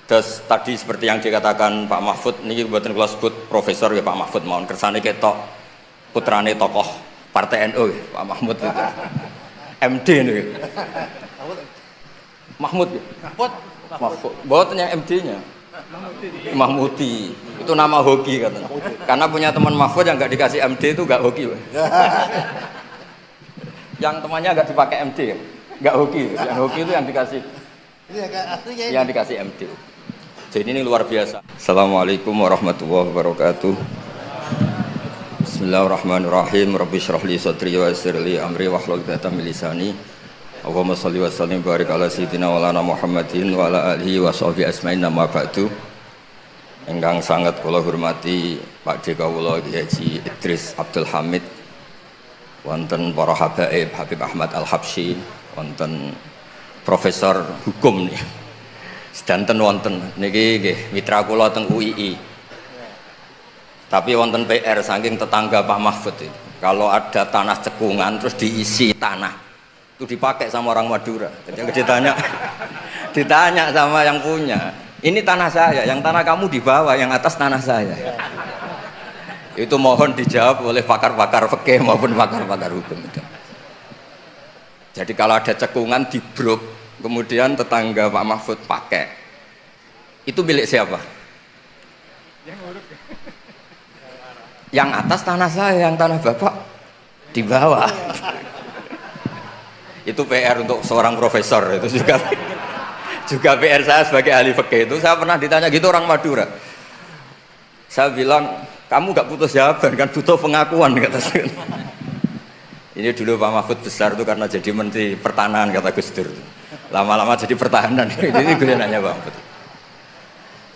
Terus tadi seperti yang dikatakan Pak Mahfud, ini buatan kula sebut profesor ya Pak Mahfud, mohon kersane ketok putrane tokoh Partai NU ya, Pak Mahmud itu. MD nih. Mahmud ya? Mahfud. Buatan yang MD-nya. Mahmudi. Itu nama hoki katanya. Karena punya teman Mahfud yang nggak dikasih MD itu nggak hoki. Yang temannya nggak dipakai MD ya? Nggak hoki. Yang hoki itu yang dikasih. Yang dikasih MD. Jadi ini luar biasa. Assalamualaikum warahmatullahi wabarakatuh. Bismillahirrahmanirrahim. Rabbi shrah li sadri wa yassir li amri wahlul 'uqdatam min lisani. Allahumma shalli wa sallim barik ala sayyidina wa lana Muhammadin wa ala alihi wa sahbihi asma'in nama ba'du. Ingkang sangat kula hormati Pak D kawula Haji Idris Abdul Hamid, wonten para habaib Habib Ahmad Al-Habsyi, wonten Profesor Hukum nih. Sedanten wonten niki nggih mitra kula teng UII. Tapi wonten PR saking tetangga Pak Mahfud itu. Kalau ada tanah cekungan terus diisi tanah, itu dipakai sama orang Madura. Jadi ditanya sama yang punya, ini tanah saya, yang tanah kamu di bawah, yang atas tanah saya. Itu mohon dijawab oleh pakar-pakar fikih maupun pakar-pakar hukum itu. Jadi kalau ada cekungan dibruk, kemudian tetangga Pak Mahfud pakai, itu milik siapa? Yang atas tanah saya, yang tanah bapak di bawah. Itu PR untuk seorang profesor, itu juga PR saya sebagai ahli fikih. Itu saya pernah ditanya gitu orang Madura. Saya bilang, kamu gak butuh jawaban kan, butuh pengakuan kata saya. Ini dulu Pak Mahfud besar itu karena jadi Menteri Pertanahan kata Gus Dur. Lama-lama jadi pertahanan. Ini gue nanya Pak Mahfud.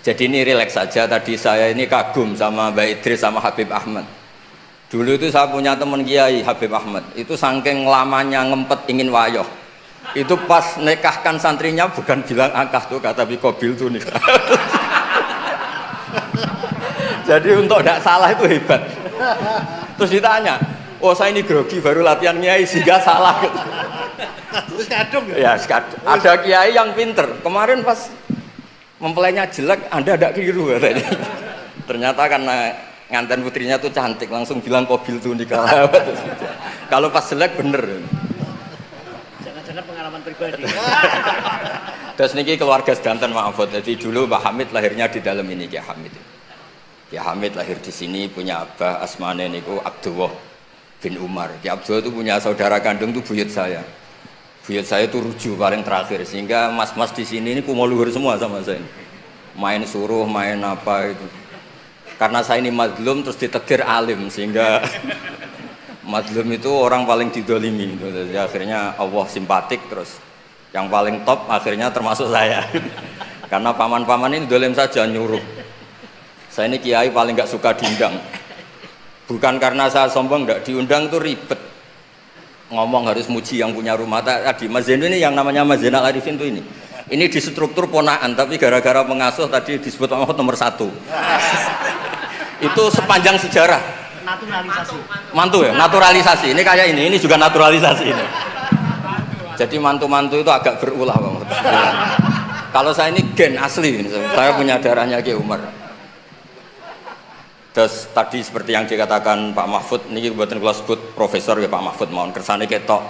Jadi ini rileks saja. Tadi saya ini kagum sama Mbak Idris sama Habib Ahmad. Dulu itu saya punya teman Kiai Habib Ahmad. Itu saking lamanya ngempet ingin wayoh. Itu pas nikahkan santrinya bukan bilang akah tuh kata Bikobil tuh nikah. Jadi untuk tidak salah itu hebat. Terus ditanya, oh saya ini grogi baru latihan Kiai sehingga salah. Terus kadung ya? Ya ada Kiai yang pinter. Kemarin pas mempelainya jelek, Anda tidak keliru katanya. Ternyata karena nganten putrinya tuh cantik, langsung bilang Kobil tuh nikah. Kalau pas jelek bener. Jangan-jangan pengalaman pribadi. Terus niki keluarga sedanten maafot. Jadi dulu Mbak Hamid lahirnya di dalam ini Kiai Hamid. Kiai Hamid lahir di sini, punya abah asmane niku Abdullah bin Umar. Kiai Abdullah itu punya saudara kandung tuh buyut saya. Buyut saya itu rujuk paling terakhir, sehingga mas-mas di sini ini kumo luhur semua sama saya. Main suruh, main apa itu. Karena saya ini madlum terus ditegur alim, sehingga madlum itu orang paling didolimi. Jadi akhirnya Allah simpatik, terus yang paling top akhirnya termasuk saya. Karena paman-paman ini dolim saja nyuruh. Saya ini kiai paling gak suka diundang. Bukan karena saya sombong, gak diundang tuh ribet. Ngomong harus muji yang punya rumah tadi. Mas Zainul ini yang namanya Mas Zainal Arifin tuh ini di struktur ponaan, tapi gara-gara pengasuh tadi disebut Pak Mahfud nomor 1. Itu sepanjang sejarah Naturalisasi. mantu ya, naturalisasi. Ini kayak ini juga naturalisasi ini. Jadi mantu-mantu itu agak berulah Pak Mahfud. Kalau saya ini gen asli, saya punya darahnya Ki Umar. Terus tadi seperti yang dikatakan Pak Mahfud, ini buatan kula sebut profesor ya Pak Mahfud, mohon kersane ketok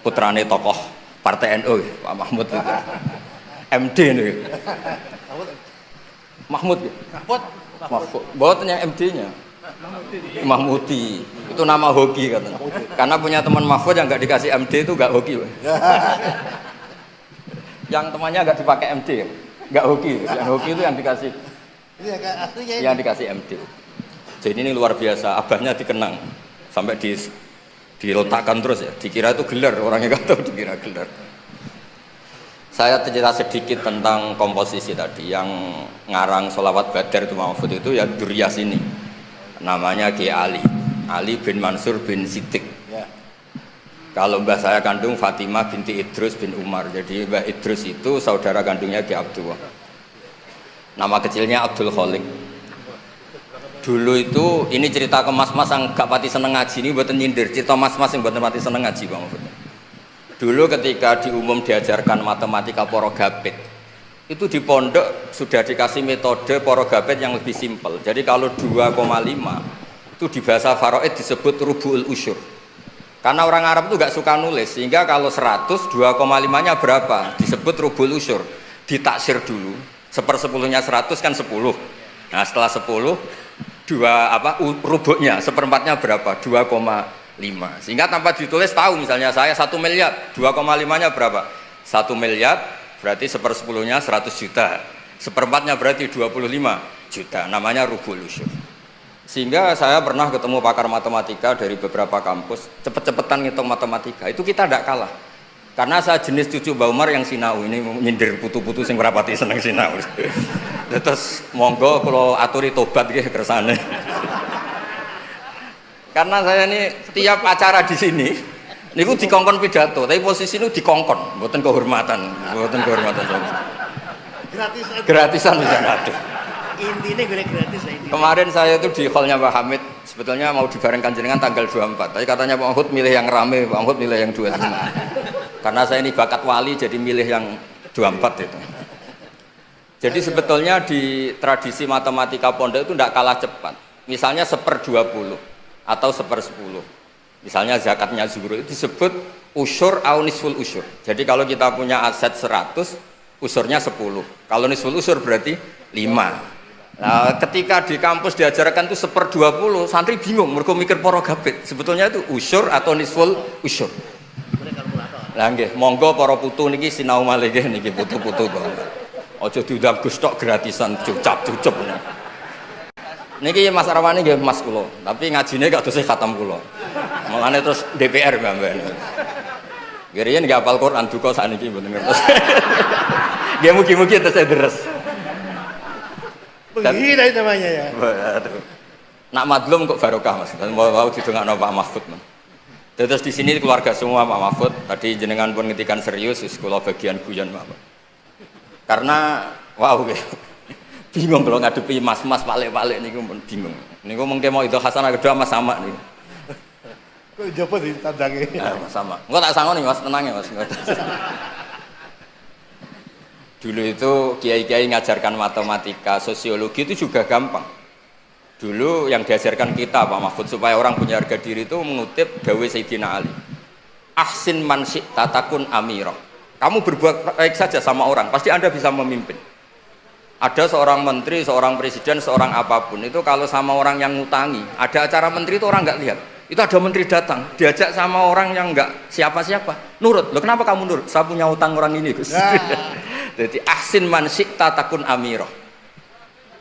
putrane tokoh Partai NU ya, Pak Mahmud itu. MD nih. Mahmud ya? Mahfud. Buatan yang MD-nya. Mahmudi. Itu nama hoki katanya. Karena punya teman Mahfud yang nggak dikasih MD itu nggak hoki. Yang temannya nggak dipakai MD ya? Nggak hoki. Yang hoki itu yang dikasih. Yang dikasih MD. Jadi ini luar biasa, abahnya dikenang sampai diletakkan terus ya, dikira itu gelar, orangnya nggak tahu dikira gelar. Saya cerita sedikit tentang komposisi tadi, yang ngarang sholawat badar itu Mahfud itu ya Duryas ini, namanya Kiai Ali bin Mansur bin Siddiq. Ya. Kalau mbah saya kandung Fatimah binti Idrus bin Umar, jadi mbah Idrus itu saudara kandungnya Kiai Abdullah. Nama kecilnya Abdul Khalik. Dulu itu ini cerita ke mas-mas yang gak pati seneng ngaji, ini buatan nyindir, cerita mas-mas yang buatan pati seneng ngaji Bang Mahfud. Dulu ketika di umum diajarkan matematika porogapit, itu di pondok sudah dikasih metode porogabet yang lebih simpel. Jadi kalau 2,5 itu di bahasa faraid disebut rubu'ul usyur. Karena orang Arab itu nggak suka nulis, sehingga kalau 100 2,5-nya berapa? Disebut rubu'ul usyur. Ditaksir dulu. 1/10-nya 100 kan 10. Nah, setelah 10 rubuknya, seperempatnya berapa? 2,5. Sehingga tanpa ditulis tahu, misalnya saya 1 miliar, 2,5-nya berapa? 1 miliar berarti 1/10-nya 100 juta. Seperempatnya berarti 25 juta. Namanya rubu'ul usyur. Sehingga saya pernah ketemu pakar matematika dari beberapa kampus, cepet-cepetan ngitung matematika. Itu kita tidak kalah. Karena saya jenis cucu Mbak Umar yang sinau, ini nyindir putu-putu sing rapati seneng sinau. Terus monggo kalau aturi tobat nggih kersane. Karena saya ini tiap acara di sini niku dikongkon pidato, tapi posisi ini dikongkon, mboten kehormatan, mboten kehormatan. Gratisan bisa ngaduh. Intinya gue gratis lah. Kemarin saya itu di hallnya Pak Hamid, sebetulnya mau dibarengkan jenengan tanggal 24, tapi katanya Pak Mahfud milih yang rame, Pak Mahfud milih yang 25. Karena saya ini bakat wali, jadi milih yang 24 itu. Jadi sebetulnya di tradisi matematika pondok itu tidak kalah cepat. Misalnya 1/20 atau 1/10. Misalnya zakatnya zuhur itu disebut usyur au nisful usyur. Jadi kalau kita punya aset 100, usurnya 10. Kalau nisful usyur berarti 5. Nah, ketika di kampus diajarkan itu 1/20, santri bingung, mereka mikir porogabit. Sebetulnya itu usyur atau nisful usyur. Lah nggih, monggo para putu niki sinau malih nggih niki putu-putu kok. Aja diundang Gus tok gratisan cucap-cucup. Niki Mas Arwani nggih Mas kula, tapi ngajine gak dosih khatam kula. Mulane terus DPR mbak-mbak. Nggih nggih hafal Quran duka sakniki mboten ngertos. Nggih mugi-mugi terus deres. Penghina itu namanya ya. Waduh. Nak madlum kok barokah Mas. Mau didongakno Pak Mahfud. Terus di sini keluarga semua Pak Mahfud. Tadi jenengan pun ngetikan serius, sekolah bagian guyon Pak. Karena wow bingung kalau ngadepi mas-mas balik-balik niku pun bingung. Niku mungkin mau itu hasanah kedua Mas sama nih. Kok jopo sih tandange. Mas sama. Enggak tak sangoni Mas, tenang ya Mas. Dulu itu kiai-kiai ngajarkan matematika, sosiologi itu juga gampang. Dulu yang diajarkan kita Pak Mahfud supaya orang punya harga diri itu mengutip dawuh Sayyidina Ali. Ahsin man syi'ta takun amirah. Kamu berbuat baik saja sama orang, pasti Anda bisa memimpin. Ada seorang menteri, seorang presiden, seorang apapun itu kalau sama orang yang ngutangi, ada acara menteri itu orang nggak lihat. Itu ada menteri datang, diajak sama orang yang nggak siapa-siapa, nurut. Loh kenapa kamu nurut? Saya punya utang orang ini Gus. Jadi ahsin man syi'ta takun amirah.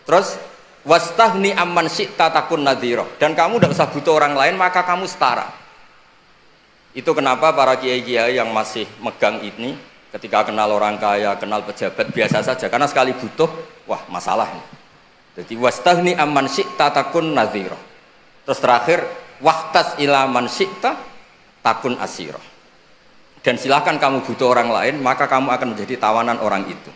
Terus wastaghni amman syi'ta takun nadhirah. Dan kamu tidak usah butuh orang lain, maka kamu setara. Itu kenapa para kiai-kiai yang masih megang ini ketika kenal orang kaya, kenal pejabat biasa saja, karena sekali butuh, wah masalah. Jadi wastaghni amman syi'ta takun nadhirah. Terus terakhir waqtas ila man syi'ta takun asirah. Dan silakan kamu butuh orang lain, maka kamu akan menjadi tawanan orang itu.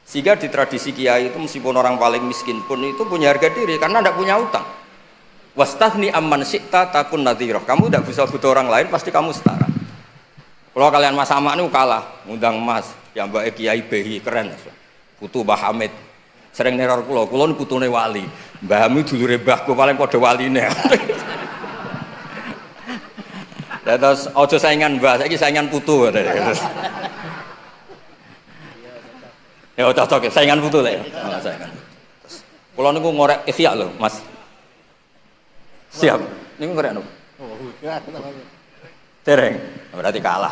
Sehingga di tradisi kiai itu meskipun orang paling miskin pun itu punya harga diri karena tidak punya utang. Wastaghni amman syi'ta takun nadhirah. Kamu tidak bisa butuh orang lain, pasti kamu setara. Kalau kalian Mas Sama ini kalah, ngundang Mas, yang mbak Kiai Behi keren, putu Mbah Hamid. Sering neror kula ini putune wali. Mbah Hamid dulure mbahku paling padha waline. Ya terus ojo saingan Mbah, saiki saingan putu. Ya cocok saingan putu lah ya. Saingan. Kula niku ngorek ikhya lho, Mas. Siap. Niku ngorek niku. Oh, Dereng. Berarti kalah.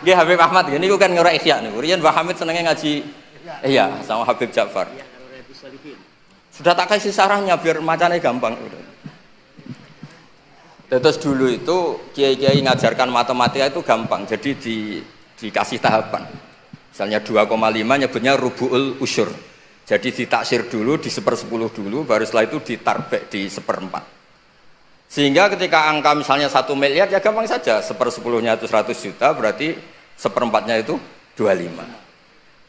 Nggih Habib Ahmad nggih niku kan ngorek ikhya niku. Riyen Mbah Hamid senenge ngaji iya sama Habib Ja'far. Sudah tak kasih sarahnya biar macane gampang. Terus dulu itu kiai-kiai ngajarkan matematika itu gampang, jadi dikasih tahapan. Misalnya 2,5 nyebutnya rubu'ul usyur. Jadi ditaksir dulu, di 1/10 dulu, baru setelah itu ditarbek di 1/4. Sehingga ketika angka misalnya 1 miliar ya gampang saja, 1/10-nya itu 100 juta, berarti 1/4-nya itu 25.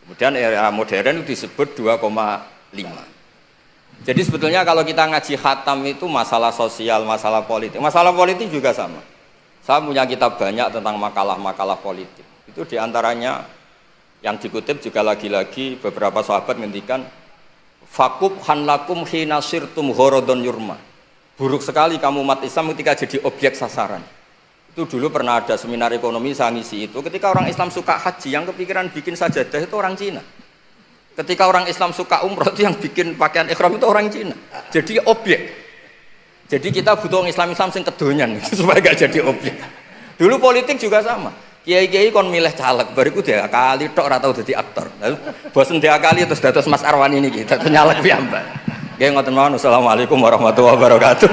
Kemudian era modern itu disebut 2,5. Jadi sebetulnya kalau kita ngaji khatam itu masalah sosial, masalah politik. Masalah politik juga sama. Saya punya kitab banyak tentang makalah-makalah politik. Itu diantaranya Yang dikutip juga lagi-lagi beberapa sahabat ngendikan fakub hanlakum hina sirtum ghorodon yurma. Buruk sekali kamu umat Islam ketika jadi objek sasaran. Itu dulu pernah ada seminar ekonomi saya ngisi itu. Ketika orang Islam suka haji, yang kepikiran bikin sajadah itu orang Cina. Ketika orang Islam suka umroh itu yang bikin pakaian ihram itu orang Cina. Jadi objek. Jadi kita butuh orang Islam sing kedonyan supaya gak jadi objek. Dulu politik juga sama. Kiai-kiai kon milih caleg, bariku dia kali tok ora tau dadi aktor. Bosen dia kali terus dados Mas Arwani niki, dadi nyalek piyambak. Nggih ngoten mawon. Assalamualaikum warahmatullahi wabarakatuh.